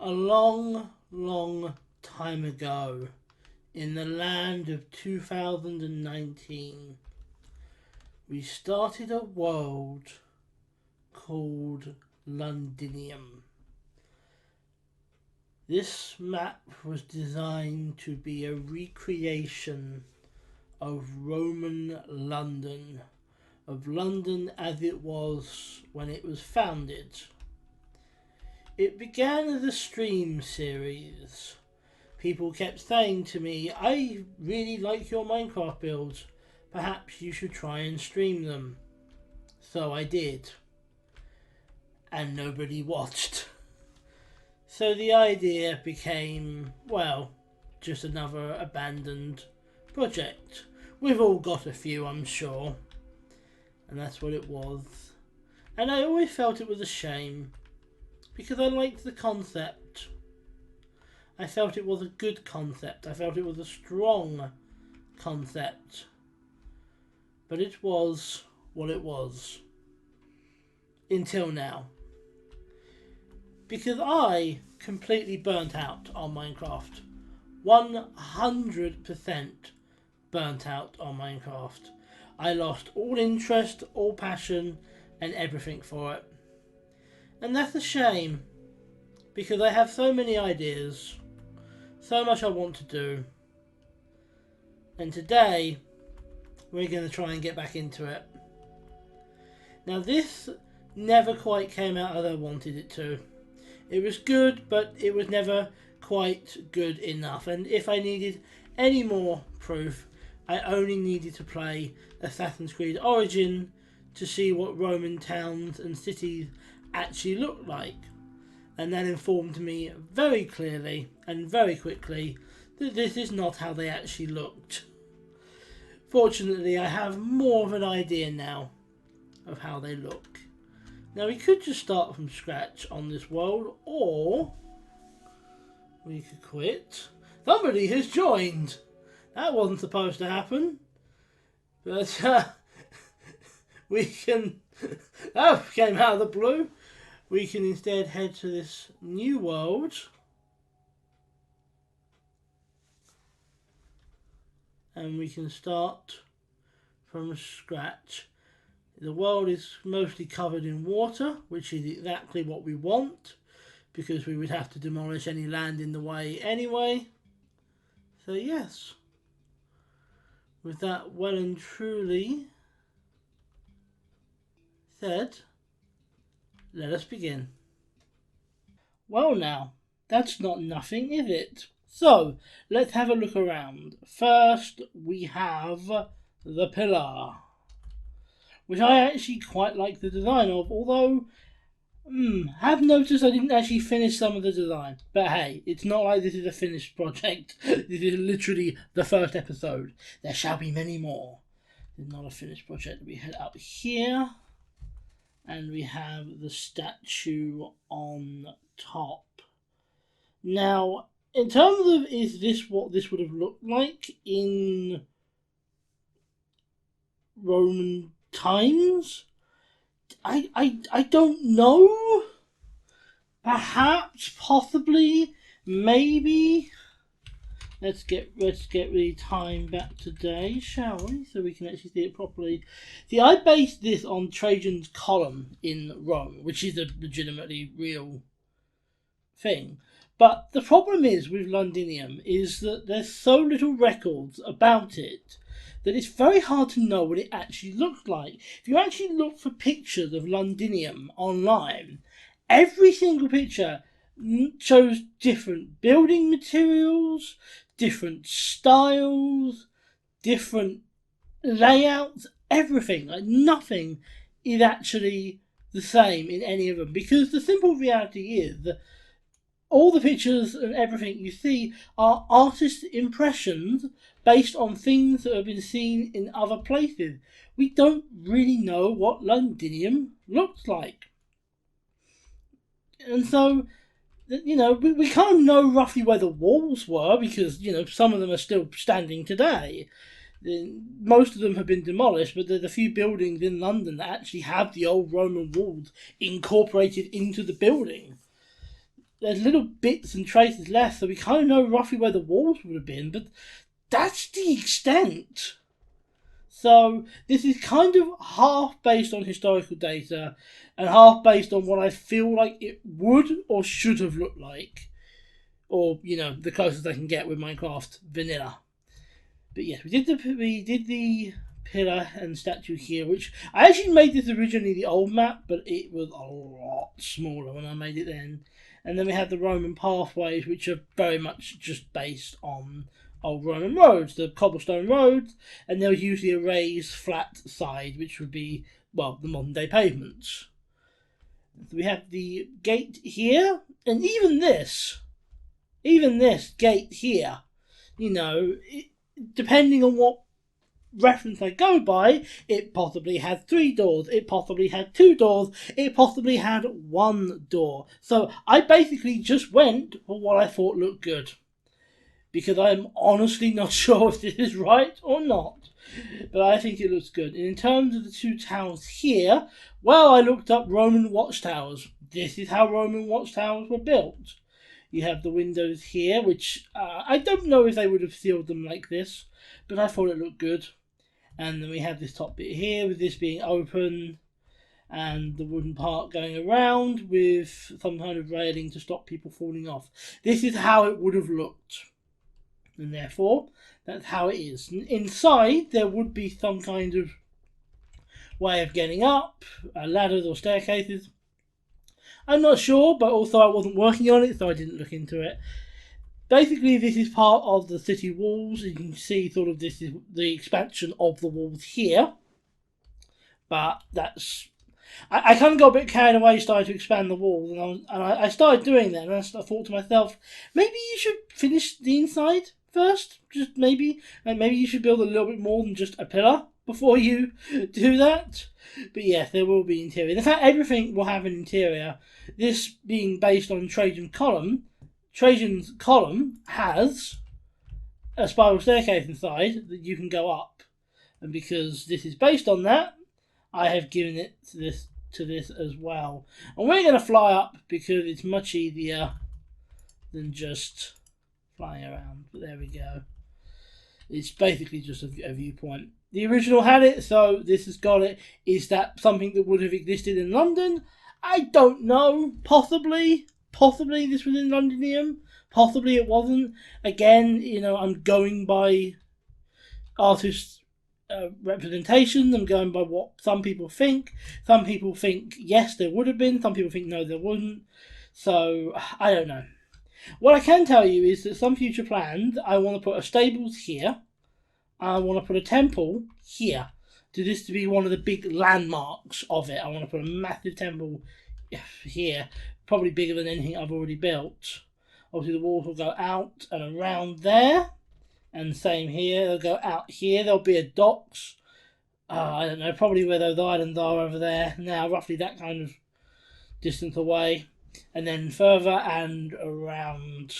A long, long time ago, in the land of 2019, we started a world called Londinium. This map was designed to be a recreation of Roman London, of London as it was when it was founded. It began as a stream series. People kept saying to me, I really like your Minecraft builds, perhaps you should try and stream them. So I did. And nobody watched. So the idea became, well, just another abandoned project. We've all got a few, I'm sure. And that's what it was. And I always felt it was a shame, because I liked the concept. I felt it was a good concept. I felt it was a strong concept. But it was what it was. Until now. Because I completely burnt out on Minecraft. 100% burnt out on Minecraft. I lost all interest, all passion, and everything for it. And that's a shame, because I have so many ideas, so much I want to do. And today, we're going to try and get back into it. Now this never quite came out as I wanted it to. It was good, but it was never quite good enough. And if I needed any more proof, I only needed to play Assassin's Creed Origin to see what Roman towns and cities actually looked like. And that informed me very clearly and very quickly that this is not how they actually looked. Fortunately, I have more of an idea now of how they look. Now we could just start from scratch on this world, or we could quit. Somebody has joined! That wasn't supposed to happen. But we can... that came out of the blue. We can instead head to this new world. And we can start from scratch. The world is mostly covered in water, which is exactly what we want, because we would have to demolish any land in the way anyway. So yes, with that well and truly said, let us begin. Well now, that's not nothing, is it? So, let's have a look around. First, we have the pillar, which I actually quite like the design of, although have noticed I didn't actually finish some of the design. But hey, it's not like this is a finished project. This is literally the first episode. There shall be many more. It's not a finished project. We head up here, and we have the statue on top. Now, in terms of, is this what this would have looked like in Roman times? I don't know. Perhaps, possibly, maybe. Let's get the time back today, shall we? So we can actually see it properly. See, I based this on Trajan's column in Rome, which is a legitimately real thing. But the problem is with Londinium is that there's so little records about it that it's very hard to know what it actually looked like. If you actually look for pictures of Londinium online, every single picture shows different building materials, different styles, different layouts, everything. Like nothing is actually the same in any of them, because the simple reality is that all the pictures and everything you see are artist impressions based on things that have been seen in other places. We don't really know what Londinium looks like. And so, you know, we kind of know roughly where the walls were, because, you know, some of them are still standing today. Most of them have been demolished, but there's a few buildings in London that actually have the old Roman walls incorporated into the building. there's little bits and traces left, so we kind of know roughly where the walls would have been, but that's the extent. So this is kind of half based on historical data and half based on what I feel like it would or should have looked like. Or, you know, the closest I can get with Minecraft vanilla. But yes, we did the pillar and statue here, which I actually made this originally the old map, but it was a lot smaller when I made it then. And then we had the Roman pathways, which are very much just based on old Roman roads, the cobblestone roads, and there was usually a raised flat side, which would be, well, the modern day pavements. So we have the gate here, and even this gate here, you know, depending on what reference I go by, it possibly had 3 doors, it possibly had 2 doors, it possibly had 1 door. So I basically just went for what I thought looked good, because I'm honestly not sure if this is right or not, but I think it looks good. And in terms of the 2 towers here, well, I looked up Roman watchtowers. This is how Roman watchtowers were built. You have the windows here, which I don't know if they would have sealed them like this, but I thought it looked good. And then we have this top bit here with this being open, and the wooden part going around with some kind of railing to stop people falling off. This is how it would have looked, and therefore that's how it is. Inside there would be some kind of way of getting up, ladders or staircases. I'm not sure, but also I wasn't working on it, so I didn't look into it. Basically, this is part of the city walls. You can see sort of this is the expansion of the walls here. But that's... I kind of got a bit carried away starting to expand the walls, and I started doing that, and I thought to myself, maybe you should finish the inside first. Just maybe. Like maybe you should build a little bit more than just a pillar before you do that. But yes, there will be interior. In fact, everything will have an interior. This being based on Trajan's column has a spiral staircase inside that you can go up. And because this is based on that, I have given it to this as well. And we're going to fly up because it's much easier than just flying around. But there we go. It's basically just a viewpoint. The original had it, so this has got it. Is that something that would have existed in London? I don't know. Possibly. Possibly this was in Londinium. Possibly it wasn't. Again, you know, I'm going by artists' representation. I'm going by what some people think. Some people think, yes, there would have been. Some people think, no, there wouldn't. So, I don't know. What I can tell you is that some future plans, I want to put a stables here. I want to put a temple here. To this to be one of the big landmarks of it. I want to put a massive temple here. Probably bigger than anything I've already built. Obviously the walls will go out and around there. And same here. They'll go out here. There'll be a docks. I don't know. Probably where those islands are over there. Now roughly that kind of distance away. And then further and around.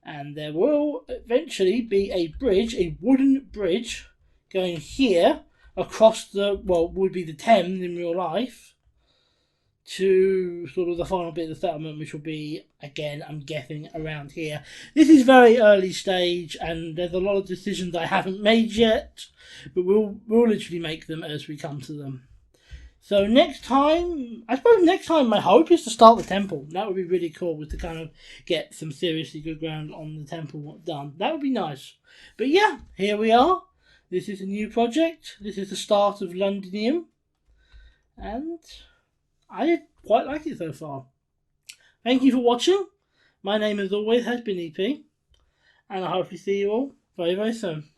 And there will eventually be a bridge, a wooden bridge, going here across the, well, would be the Thames in real life, to sort of the final bit of the settlement, which will be, again, I'm guessing, around here. This is very early stage, and there's a lot of decisions I haven't made yet, but we'll literally make them as we come to them. So next time, I suppose next time my hope is to start the temple. That would be really cool, with to kind of get some seriously good ground on the temple done. That would be nice. But yeah, here we are. This is a new project. This is the start of Londinium. And I quite like it so far. Thank you for watching. My name as always has been EP. And I hope to see you all very, very soon.